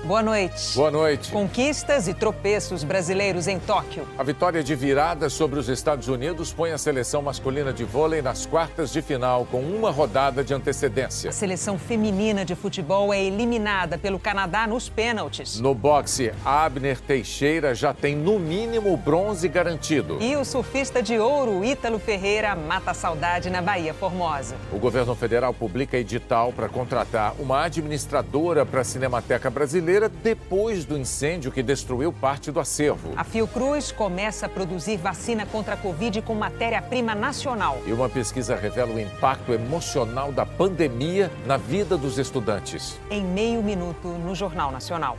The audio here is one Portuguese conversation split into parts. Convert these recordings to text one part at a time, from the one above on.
Boa noite. Boa noite. Conquistas e tropeços brasileiros em Tóquio. A vitória de virada sobre os Estados Unidos põe a seleção masculina de vôlei nas quartas de final com uma rodada de antecedência. A seleção feminina de futebol é eliminada pelo Canadá nos pênaltis. No boxe, Abner Teixeira já tem no mínimo o bronze garantido. E o surfista de ouro, Ítalo Ferreira, mata a saudade na Bahia Formosa. O governo federal publica edital para contratar uma administradora para a Cinemateca Brasileira depois do incêndio que destruiu parte do acervo. A Fiocruz começa a produzir vacina contra a Covid com matéria-prima nacional. E uma pesquisa revela o impacto emocional da pandemia na vida dos estudantes. Em meio minuto no Jornal Nacional.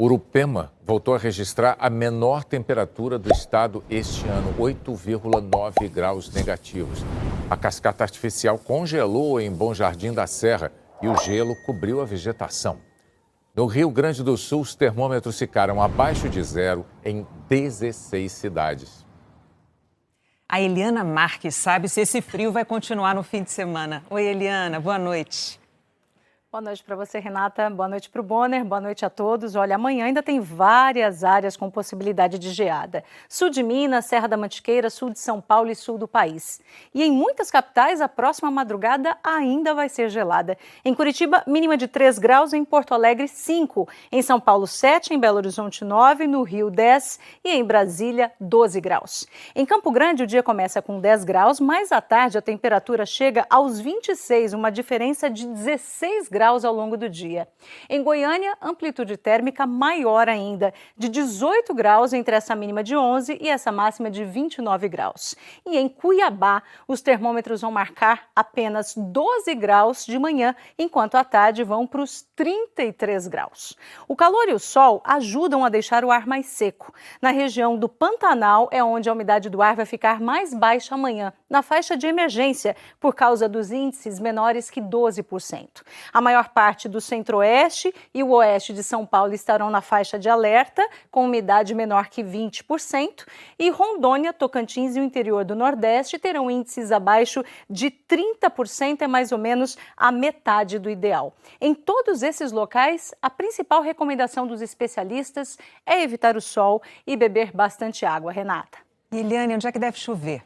Urupema voltou a registrar a menor temperatura do estado este ano, 8,9 graus negativos. A cascata artificial congelou em Bom Jardim da Serra e o gelo cobriu a vegetação. No Rio Grande do Sul, os termômetros ficaram abaixo de zero em 16 cidades. A Eliana Marques sabe se esse frio vai continuar no fim de semana. Oi, Eliana, boa noite. Boa noite para você, Renata. Boa noite para o Bonner. Boa noite a todos. Olha, amanhã ainda tem várias áreas com possibilidade de geada. Sul de Minas, Serra da Mantiqueira, sul de São Paulo e sul do país. E em muitas capitais, a próxima madrugada ainda vai ser gelada. Em Curitiba, mínima de 3 graus, em Porto Alegre, 5. Em São Paulo, 7. Em Belo Horizonte, 9. No Rio, 10. E em Brasília, 12 graus. Em Campo Grande, o dia começa com 10 graus, mas à tarde a temperatura chega aos 26, uma diferença de 16 graus ao longo do dia. Em Goiânia, amplitude térmica maior ainda, de 18 graus entre essa mínima de 11 e essa máxima de 29 graus. E em Cuiabá, os termômetros vão marcar apenas 12 graus de manhã, enquanto à tarde vão para os 33 graus. O calor e o sol ajudam a deixar o ar mais seco. Na região do Pantanal é onde a umidade do ar vai ficar mais baixa amanhã, na faixa de emergência, por causa dos índices menores que 12%. A maior parte do centro-oeste e o oeste de São Paulo estarão na faixa de alerta, com umidade menor que 20%, e Rondônia, Tocantins e o interior do Nordeste terão índices abaixo de 30%, é mais ou menos a metade do ideal. Em todos esses locais, a principal recomendação dos especialistas é evitar o sol e beber bastante água, Renata. Eliane, onde é que deve chover?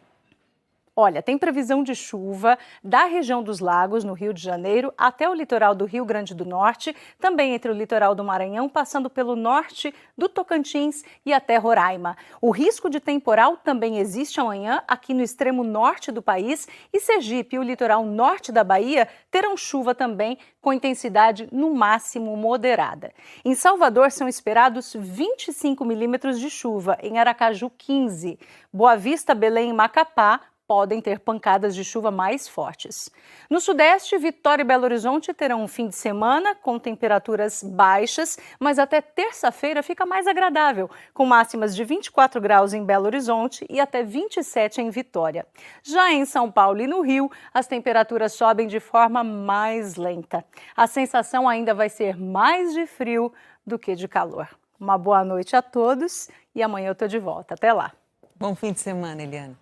Olha, tem previsão de chuva da região dos lagos, no Rio de Janeiro, até o litoral do Rio Grande do Norte, também entre o litoral do Maranhão, passando pelo norte do Tocantins e até Roraima. O risco de temporal também existe amanhã aqui no extremo norte do país e Sergipe e o litoral norte da Bahia terão chuva também com intensidade no máximo moderada. Em Salvador são esperados 25 milímetros de chuva, em Aracaju 15, Boa Vista, Belém e Macapá podem ter pancadas de chuva mais fortes. No Sudeste, Vitória e Belo Horizonte terão um fim de semana com temperaturas baixas, mas até terça-feira fica mais agradável, com máximas de 24 graus em Belo Horizonte e até 27 em Vitória. Já em São Paulo e no Rio, as temperaturas sobem de forma mais lenta. A sensação ainda vai ser mais de frio do que de calor. Uma boa noite a todos e amanhã eu estou de volta. Até lá. Bom fim de semana, Eliana.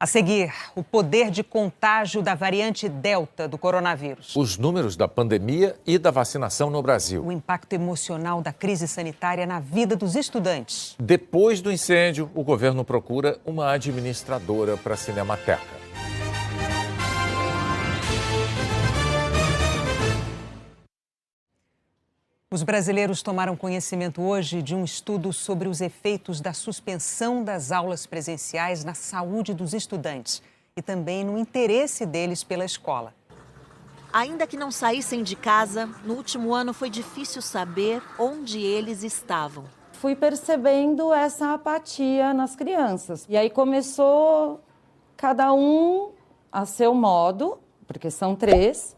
A seguir, o poder de contágio da variante Delta do coronavírus. Os números da pandemia e da vacinação no Brasil. O impacto emocional da crise sanitária na vida dos estudantes. Depois do incêndio, o governo procura uma administradora para a Cinemateca. Os brasileiros tomaram conhecimento hoje de um estudo sobre os efeitos da suspensão das aulas presenciais na saúde dos estudantes e também no interesse deles pela escola. Ainda que não saíssem de casa, no último ano foi difícil saber onde eles estavam. Fui percebendo essa apatia nas crianças. E aí começou cada um a seu modo, porque são 3,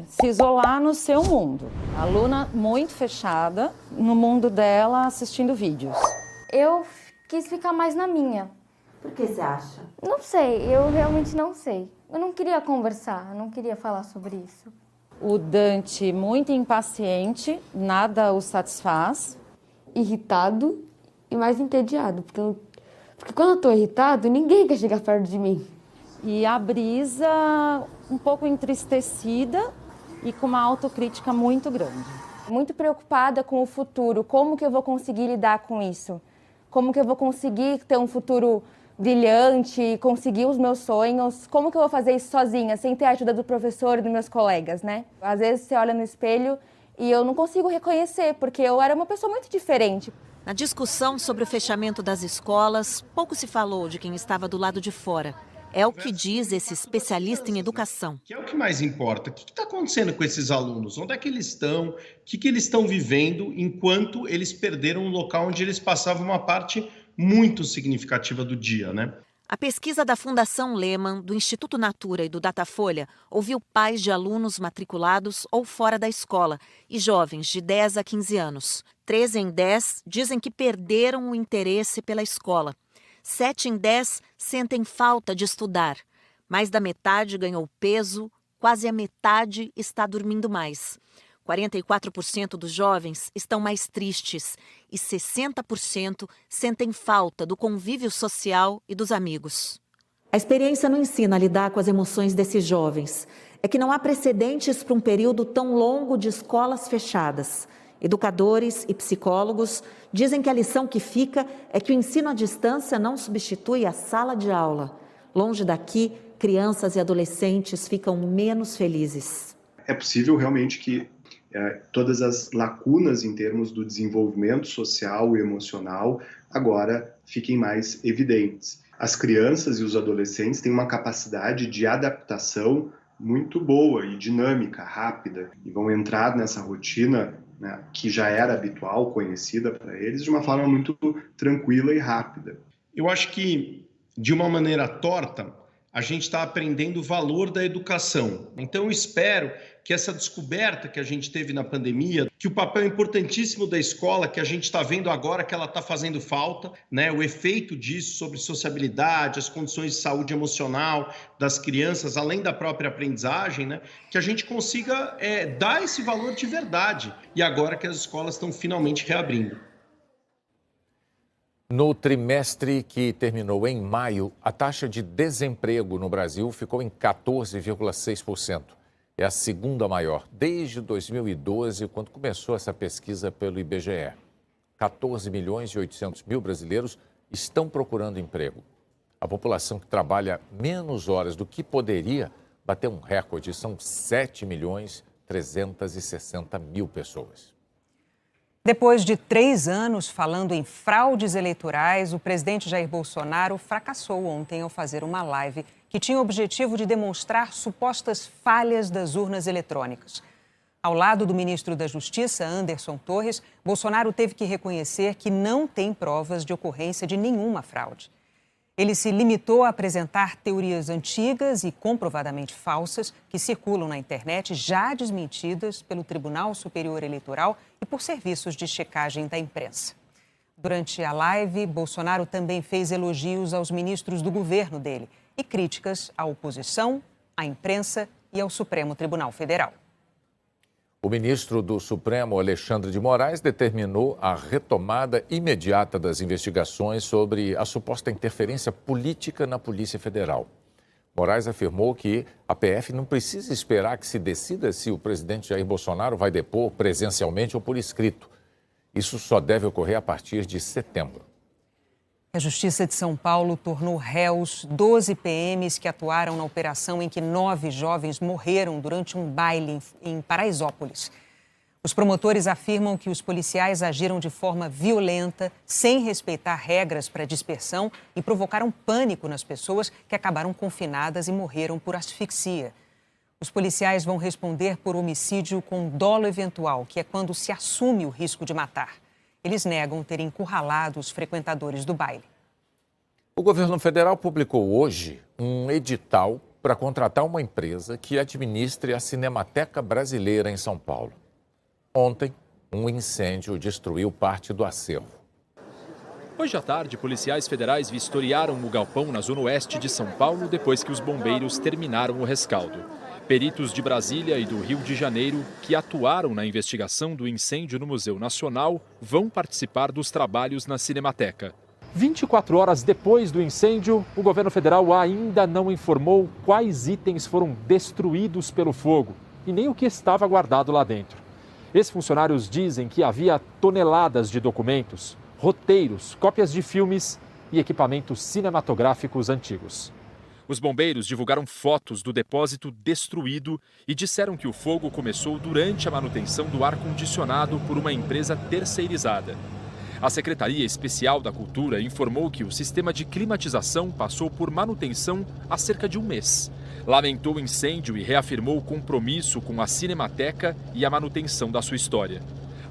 se isolar no seu mundo. A aluna muito fechada no mundo dela assistindo vídeos. Eu quis ficar mais na minha. Por que você acha? Não sei, eu realmente não sei. Eu não queria conversar, eu não queria falar sobre isso. O Dante, muito impaciente, nada o satisfaz. Irritado e mais entediado, porque quando eu tô irritado, ninguém quer chegar perto de mim. E a Brisa, um pouco entristecida e com uma autocrítica muito grande. Muito preocupada com o futuro, como que eu vou conseguir lidar com isso? Como que eu vou conseguir ter um futuro brilhante, conseguir os meus sonhos? Como que eu vou fazer isso sozinha, sem ter a ajuda do professor e dos meus colegas, né? Às vezes você olha no espelho e eu não consigo reconhecer, porque eu era uma pessoa muito diferente. Na discussão sobre o fechamento das escolas, pouco se falou de quem estava do lado de fora. É o que diz esse especialista em educação. Que é o que mais importa. O que está acontecendo com esses alunos? Onde é que eles estão? O que eles estão vivendo enquanto eles perderam um local onde eles passavam uma parte muito significativa do dia, né? A pesquisa da Fundação Lehman, do Instituto Natura e do Datafolha ouviu pais de alunos matriculados ou fora da escola e jovens de 10 a 15 anos. 3 em 10 dizem que perderam o interesse pela escola. 7 em 10 sentem falta de estudar. Mais da metade ganhou peso, quase a metade está dormindo mais. 44% dos jovens estão mais tristes e 60% sentem falta do convívio social e dos amigos. A experiência não ensina a lidar com as emoções desses jovens. É que não há precedentes para um período tão longo de escolas fechadas. Educadores e psicólogos dizem que a lição que fica é que o ensino à distância não substitui a sala de aula. Longe daqui, crianças e adolescentes ficam menos felizes. É possível realmente que todas as lacunas em termos do desenvolvimento social e emocional agora fiquem mais evidentes. As crianças e os adolescentes têm uma capacidade de adaptação muito boa e dinâmica, rápida, e vão entrar nessa rotina, né, que já era habitual, conhecida para eles, de uma forma muito tranquila e rápida. Eu acho que, de uma maneira torta, a gente está aprendendo o valor da educação. Então, eu espero que essa descoberta que a gente teve na pandemia, que o papel importantíssimo da escola, que a gente está vendo agora que ela está fazendo falta, né, o efeito disso sobre sociabilidade, as condições de saúde emocional das crianças, além da própria aprendizagem, né, que a gente consiga dar esse valor de verdade. E agora que as escolas estão finalmente reabrindo. No trimestre que terminou em maio, a taxa de desemprego no Brasil ficou em 14,6%. É a segunda maior desde 2012, quando começou essa pesquisa pelo IBGE. 14 milhões e 800 mil brasileiros estão procurando emprego. A população que trabalha menos horas do que poderia bateu um recorde. São 7 milhões e 360 mil pessoas. Depois de 3 anos falando em fraudes eleitorais, o presidente Jair Bolsonaro fracassou ontem ao fazer uma live que tinha o objetivo de demonstrar supostas falhas das urnas eletrônicas. Ao lado do ministro da Justiça, Anderson Torres, Bolsonaro teve que reconhecer que não tem provas de ocorrência de nenhuma fraude. Ele se limitou a apresentar teorias antigas e comprovadamente falsas que circulam na internet, já desmentidas pelo Tribunal Superior Eleitoral e por serviços de checagem da imprensa. Durante a live, Bolsonaro também fez elogios aos ministros do governo dele e críticas à oposição, à imprensa e ao Supremo Tribunal Federal. O ministro do Supremo, Alexandre de Moraes, determinou a retomada imediata das investigações sobre a suposta interferência política na Polícia Federal. Moraes afirmou que a PF não precisa esperar que se decida se o presidente Jair Bolsonaro vai depor presencialmente ou por escrito. Isso só deve ocorrer a partir de setembro. A Justiça de São Paulo tornou réus 12 PMs que atuaram na operação em que 9 jovens morreram durante um baile em Paraisópolis. Os promotores afirmam que os policiais agiram de forma violenta, sem respeitar regras para dispersão e provocaram pânico nas pessoas que acabaram confinadas e morreram por asfixia. Os policiais vão responder por homicídio com dolo eventual, que é quando se assume o risco de matar. Eles negam ter encurralado os frequentadores do baile. O governo federal publicou hoje um edital para contratar uma empresa que administre a Cinemateca Brasileira em São Paulo. Ontem, um incêndio destruiu parte do acervo. Hoje à tarde, policiais federais vistoriaram o galpão na zona oeste de São Paulo depois que os bombeiros terminaram o rescaldo. Peritos de Brasília e do Rio de Janeiro, que atuaram na investigação do incêndio no Museu Nacional, vão participar dos trabalhos na Cinemateca. 24 horas depois do incêndio, o governo federal ainda não informou quais itens foram destruídos pelo fogo e nem o que estava guardado lá dentro. Ex-funcionários dizem que havia toneladas de documentos, roteiros, cópias de filmes e equipamentos cinematográficos antigos. Os bombeiros divulgaram fotos do depósito destruído e disseram que o fogo começou durante a manutenção do ar-condicionado por uma empresa terceirizada. A Secretaria Especial da Cultura informou que o sistema de climatização passou por manutenção há cerca de um mês. Lamentou o incêndio e reafirmou o compromisso com a Cinemateca e a manutenção da sua história.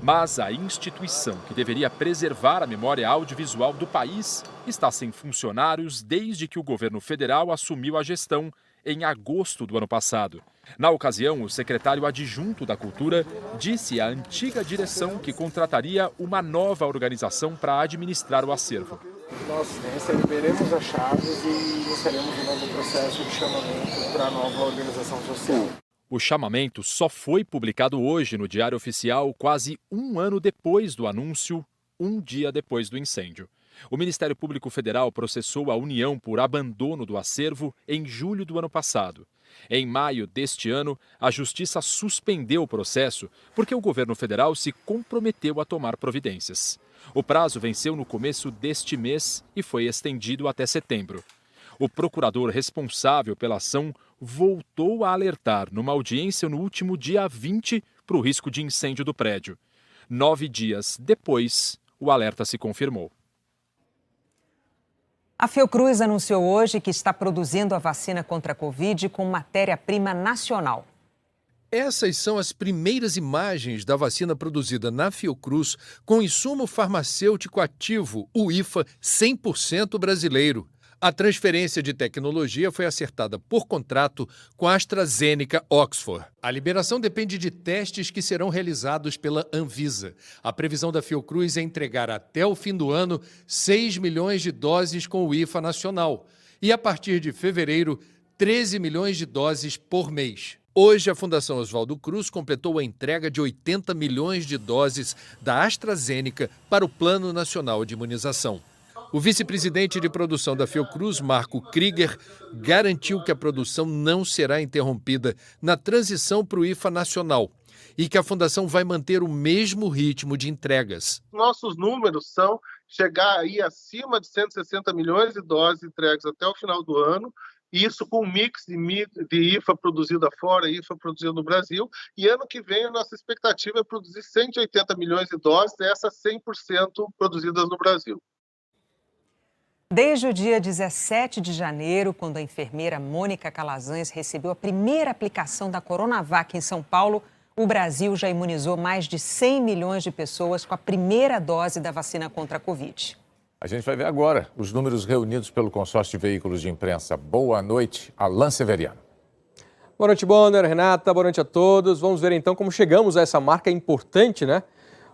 Mas a instituição que deveria preservar a memória audiovisual do país está sem funcionários desde que o governo federal assumiu a gestão em agosto do ano passado. Na ocasião, o secretário adjunto da Cultura disse à antiga direção que contrataria uma nova organização para administrar o acervo. Nós receberemos as chaves e iniciaremos um novo processo de chamamento para a nova organização social. O chamamento só foi publicado hoje no Diário Oficial, quase um ano depois do anúncio, um dia depois do incêndio. O Ministério Público Federal processou a União por abandono do acervo em julho do ano passado. Em maio deste ano, a Justiça suspendeu o processo porque o governo federal se comprometeu a tomar providências. O prazo venceu no começo deste mês e foi estendido até setembro. O procurador responsável pela ação voltou a alertar numa audiência no último dia 20 para o risco de incêndio do prédio. 9 dias depois, o alerta se confirmou. A Fiocruz anunciou hoje que está produzindo a vacina contra a Covid com matéria-prima nacional. Essas são as primeiras imagens da vacina produzida na Fiocruz com insumo farmacêutico ativo, o IFA 100% brasileiro. A transferência de tecnologia foi acertada por contrato com a AstraZeneca Oxford. A liberação depende de testes que serão realizados pela Anvisa. A previsão da Fiocruz é entregar até o fim do ano 6 milhões de doses com o IFA nacional e, a partir de fevereiro, 13 milhões de doses por mês. Hoje, a Fundação Oswaldo Cruz completou a entrega de 80 milhões de doses da AstraZeneca para o Plano Nacional de Imunização. O vice-presidente de produção da Fiocruz, Marco Krieger, garantiu que a produção não será interrompida na transição para o IFA nacional e que a Fundação vai manter o mesmo ritmo de entregas. Nossos números são chegar aí acima de 160 milhões de doses entregues até o final do ano, isso com um mix de IFA produzida fora e IFA produzida no Brasil. E ano que vem a nossa expectativa é produzir 180 milhões de doses, essas 100% produzidas no Brasil. Desde o dia 17 de janeiro, quando a enfermeira Mônica Calazans recebeu a primeira aplicação da Coronavac em São Paulo, o Brasil já imunizou mais de 100 milhões de pessoas com a primeira dose da vacina contra a Covid. A gente vai ver agora os números reunidos pelo consórcio de veículos de imprensa. Boa noite, Alan Severiano. Boa noite, Bonner, Renata, boa noite a todos. Vamos ver então como chegamos a essa marca importante, né?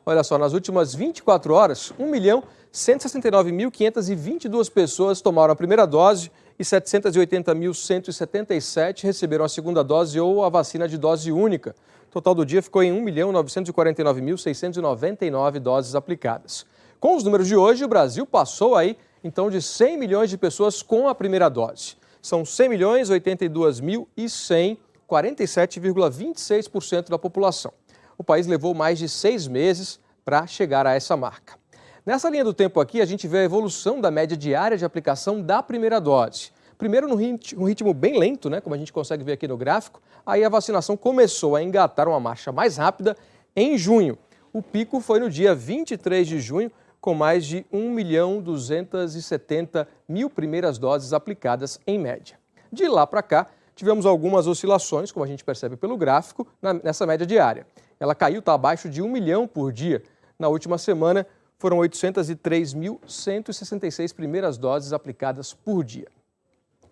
Olha só, nas últimas 24 horas, 1.169.522 pessoas tomaram a primeira dose e 780.177 receberam a segunda dose ou a vacina de dose única. O total do dia ficou em 1.949.699 doses aplicadas. Com os números de hoje, o Brasil passou aí, então, de 100 milhões de pessoas com a primeira dose. São 100.082.100, 47,26% da população. O país levou mais de 6 meses para chegar a essa marca. Nessa linha do tempo aqui, a gente vê a evolução da média diária de aplicação da primeira dose. Primeiro, num ritmo bem lento, né, como a gente consegue ver aqui no gráfico, aí a vacinação começou a engatar uma marcha mais rápida em junho. O pico foi no dia 23 de junho, com mais de 1.270.000 primeiras doses aplicadas em média. De lá para cá, tivemos algumas oscilações, como a gente percebe pelo gráfico, nessa média diária. Ela caiu, está abaixo de 1 milhão por dia. Na última semana, foram 803.166 primeiras doses aplicadas por dia.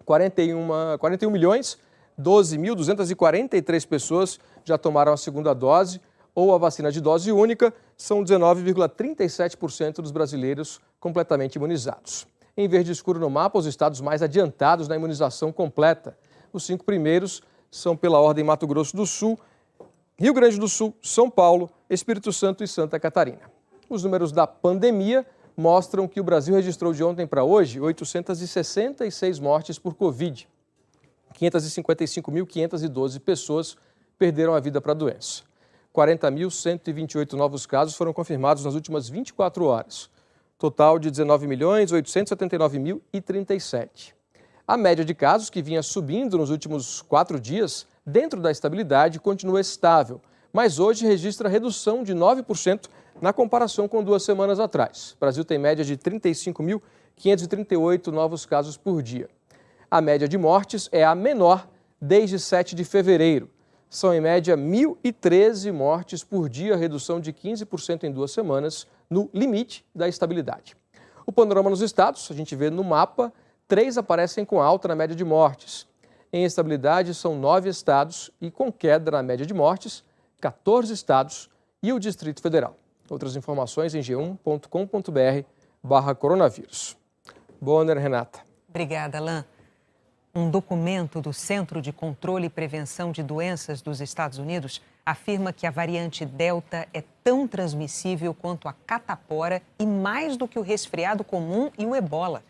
41 milhões, 12.243 pessoas já tomaram a segunda dose. ou a vacina de dose única, são 19,37% dos brasileiros completamente imunizados. Em verde escuro no mapa, os estados mais adiantados na imunização completa. Os 5 primeiros são pela ordem Mato Grosso do Sul, Rio Grande do Sul, São Paulo, Espírito Santo e Santa Catarina. Os números da pandemia mostram que o Brasil registrou de ontem para hoje 866 mortes por Covid. 555.512 pessoas perderam a vida para a doença. 40.128 novos casos foram confirmados nas últimas 24 horas. Total de 19.879.037. A média de casos, que vinha subindo nos últimos 4 dias, dentro da estabilidade, continua estável, mas hoje registra redução de 9% na comparação com 2 semanas atrás. O Brasil tem média de 35.538 novos casos por dia. A média de mortes é a menor desde 7 de fevereiro. São, em média, 1.013 mortes por dia, redução de 15% em 2 semanas, no limite da estabilidade. O panorama nos estados, a gente vê no mapa, 3 aparecem com alta na média de mortes. Em estabilidade, são 9 estados e com queda na média de mortes, 14 estados e o Distrito Federal. Outras informações em g1.com.br/coronavírus. Bonner, Renata. Obrigada, Alain. Um documento do Centro de Controle e Prevenção de Doenças dos Estados Unidos afirma que a variante Delta é tão transmissível quanto a catapora e mais do que o resfriado comum e o ebola.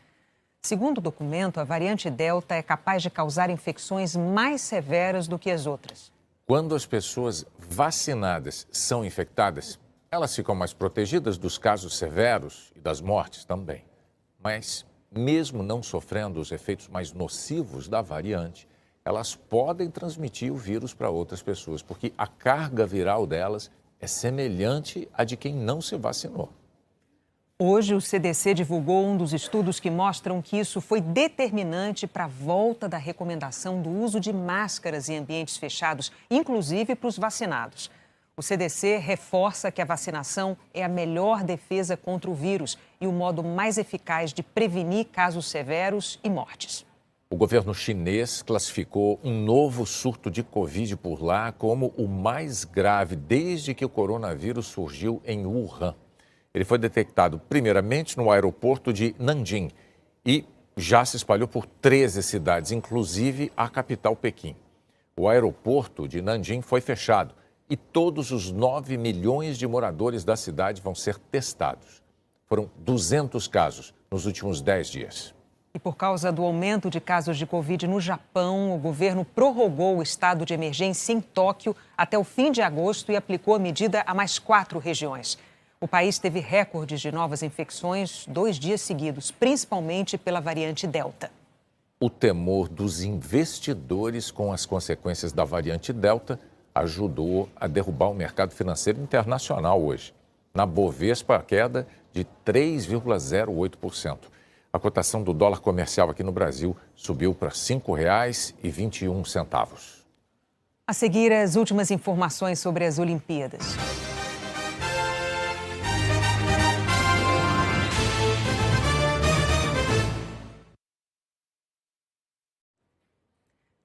Segundo o documento, a variante Delta é capaz de causar infecções mais severas do que as outras. Quando as pessoas vacinadas são infectadas, elas ficam mais protegidas dos casos severos e das mortes também. Mas, mesmo não sofrendo os efeitos mais nocivos da variante, elas podem transmitir o vírus para outras pessoas, porque a carga viral delas é semelhante à de quem não se vacinou. Hoje, o CDC divulgou um dos estudos que mostram que isso foi determinante para a volta da recomendação do uso de máscaras em ambientes fechados, inclusive para os vacinados. O CDC reforça que a vacinação é a melhor defesa contra o vírus e o modo mais eficaz de prevenir casos severos e mortes. O governo chinês classificou um novo surto de Covid por lá como o mais grave desde que o coronavírus surgiu em Wuhan. Ele foi detectado primeiramente no aeroporto de Nanjing e já se espalhou por 13 cidades, inclusive a capital Pequim. O aeroporto de Nanjing foi fechado e todos os 9 milhões de moradores da cidade vão ser testados. Foram 200 casos nos últimos 10 dias. E por causa do aumento de casos de Covid no Japão, o governo prorrogou o estado de emergência em Tóquio até o fim de agosto e aplicou a medida a mais 4 regiões. O país teve recordes de novas infecções 2 dias seguidos, principalmente pela variante Delta. O temor dos investidores com as consequências da variante Delta ajudou a derrubar o mercado financeiro internacional hoje. Na Bovespa, a queda de 3,08%. A cotação do dólar comercial aqui no Brasil subiu para R$ 5,21. A seguir, as últimas informações sobre as Olimpíadas.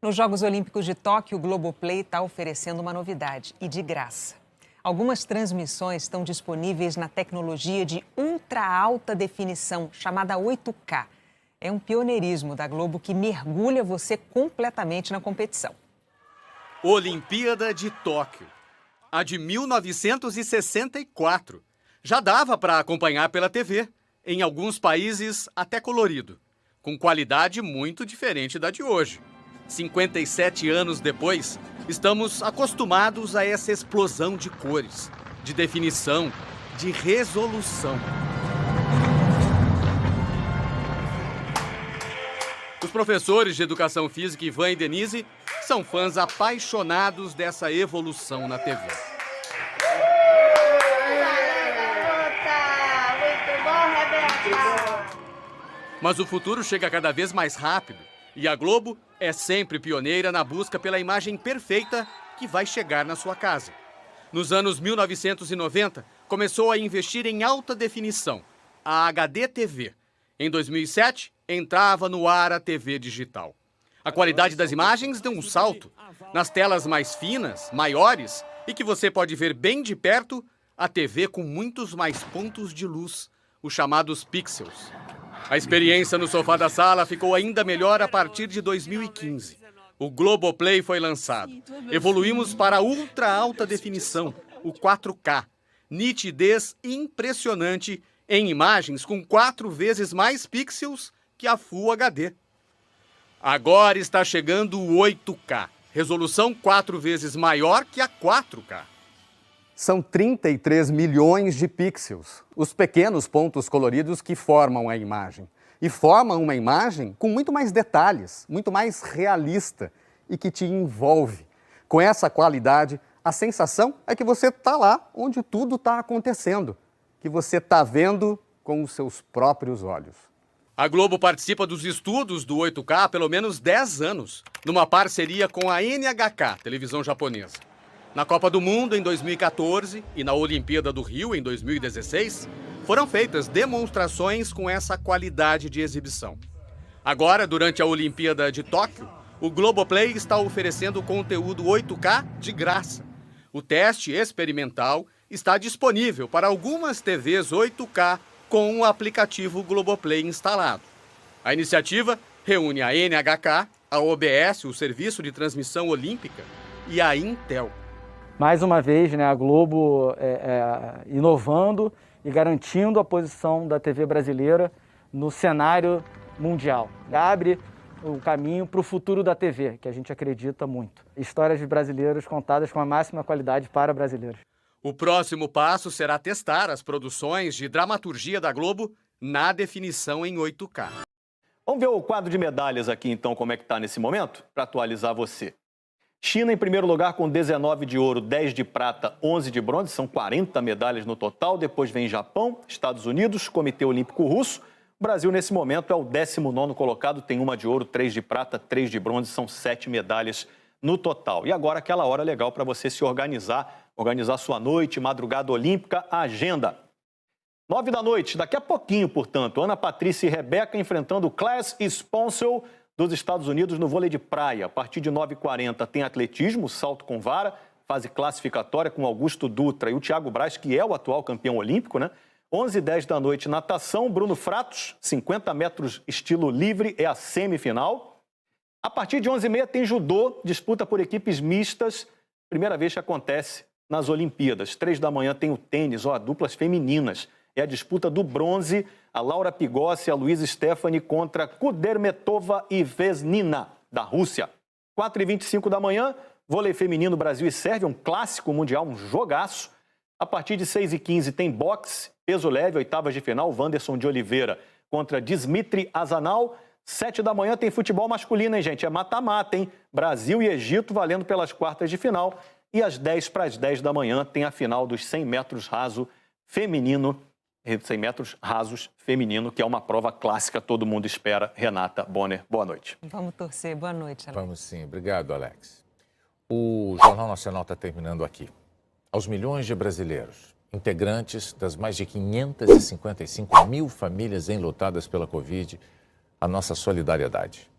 Nos Jogos Olímpicos de Tóquio, o Globoplay está oferecendo uma novidade, e de graça. Algumas transmissões estão disponíveis na tecnologia de ultra alta definição, chamada 8K. É um pioneirismo da Globo que mergulha você completamente na competição. Olimpíada de Tóquio, a de 1964. Já dava para acompanhar pela TV, em alguns países até colorido, com qualidade muito diferente da de hoje. 57 anos depois, estamos acostumados a essa explosão de cores, de definição, de resolução. Os professores de Educação Física Ivan e Denise são fãs apaixonados dessa evolução na TV. Mas o futuro chega cada vez mais rápido e a Globo é sempre pioneira na busca pela imagem perfeita que vai chegar na sua casa. Nos anos 1990, começou a investir em alta definição, a HD TV. Em 2007, entrava no ar a TV digital. A qualidade das imagens deu um salto. Nas telas mais finas, maiores, e que você pode ver bem de perto a TV com muitos mais pontos de luz, os chamados pixels. A experiência no sofá da sala ficou ainda melhor a partir de 2015. O Globoplay foi lançado. Evoluímos para a ultra alta definição, o 4K. Nitidez impressionante em imagens com 4 vezes mais pixels que a Full HD. Agora está chegando o 8K, resolução 4 vezes maior que a 4K. São 33 milhões de pixels, os pequenos pontos coloridos que formam a imagem. E formam uma imagem com muito mais detalhes, muito mais realista e que te envolve. Com essa qualidade, a sensação é que você está lá onde tudo está acontecendo, que você está vendo com os seus próprios olhos. A Globo participa dos estudos do 8K há pelo menos 10 anos, numa parceria com a NHK, televisão japonesa. Na Copa do Mundo, em 2014, e na Olimpíada do Rio, em 2016, foram feitas demonstrações com essa qualidade de exibição. Agora, durante a Olimpíada de Tóquio, o Globoplay está oferecendo conteúdo 8K de graça. O teste experimental está disponível para algumas TVs 8K com o aplicativo Globoplay instalado. A iniciativa reúne a NHK, a OBS, o Serviço de Transmissão Olímpica, e a Intel. Mais uma vez, a Globo inovando e garantindo a posição da TV brasileira no cenário mundial. Abre o caminho para o futuro da TV, que a gente acredita muito. Histórias de brasileiros contadas com a máxima qualidade para brasileiros. O próximo passo será testar as produções de dramaturgia da Globo na definição em 8K. Vamos ver o quadro de medalhas aqui, então, como é que está nesse momento, para atualizar você. China em primeiro lugar com 19 de ouro, 10 de prata, 11 de bronze, são 40 medalhas no total. Depois vem Japão, Estados Unidos, Comitê Olímpico Russo. O Brasil, nesse momento, é o 19º colocado, tem 1 de ouro, 3 de prata, 3 de bronze, são 7 medalhas no total. E agora aquela hora legal para você se organizar sua noite, madrugada olímpica, a agenda. 9 da noite, daqui a pouquinho, portanto, Ana Patrícia e Rebeca enfrentando o Class Sponsor dos Estados Unidos no vôlei de praia. A partir de 9h40 tem atletismo, salto com vara, fase classificatória com Augusto Dutra e o Thiago Braz, que é o atual campeão olímpico, 11h10 da noite, natação, Bruno Fratos, 50 metros estilo livre, é a semifinal. A partir de 11h30 tem judô, disputa por equipes mistas, primeira vez que acontece nas Olimpíadas. 3 da manhã tem o tênis, duplas femininas. É a disputa do bronze, a Laura Pigossi e a Luísa Stephanie contra Kudermetova e Vesnina, da Rússia. 4h25 da manhã, vôlei feminino Brasil e Sérvia, um clássico mundial, um jogaço. A partir de 6h15 tem boxe, peso leve, oitavas de final, Wanderson de Oliveira contra Dmitry Azanal. 7 da manhã tem futebol masculino, hein, gente? É mata-mata, hein? Brasil e Egito valendo pelas quartas de final. E às 10h10 da manhã tem a final dos 100 metros raso feminino, 100 metros rasos feminino, que é uma prova clássica, todo mundo espera. Renata Bonner, boa noite. Vamos torcer, boa noite, Alex. Vamos sim, obrigado, Alex. O Jornal Nacional está terminando aqui. Aos milhões de brasileiros, integrantes das mais de 555 mil famílias enlutadas pela Covid, a nossa solidariedade.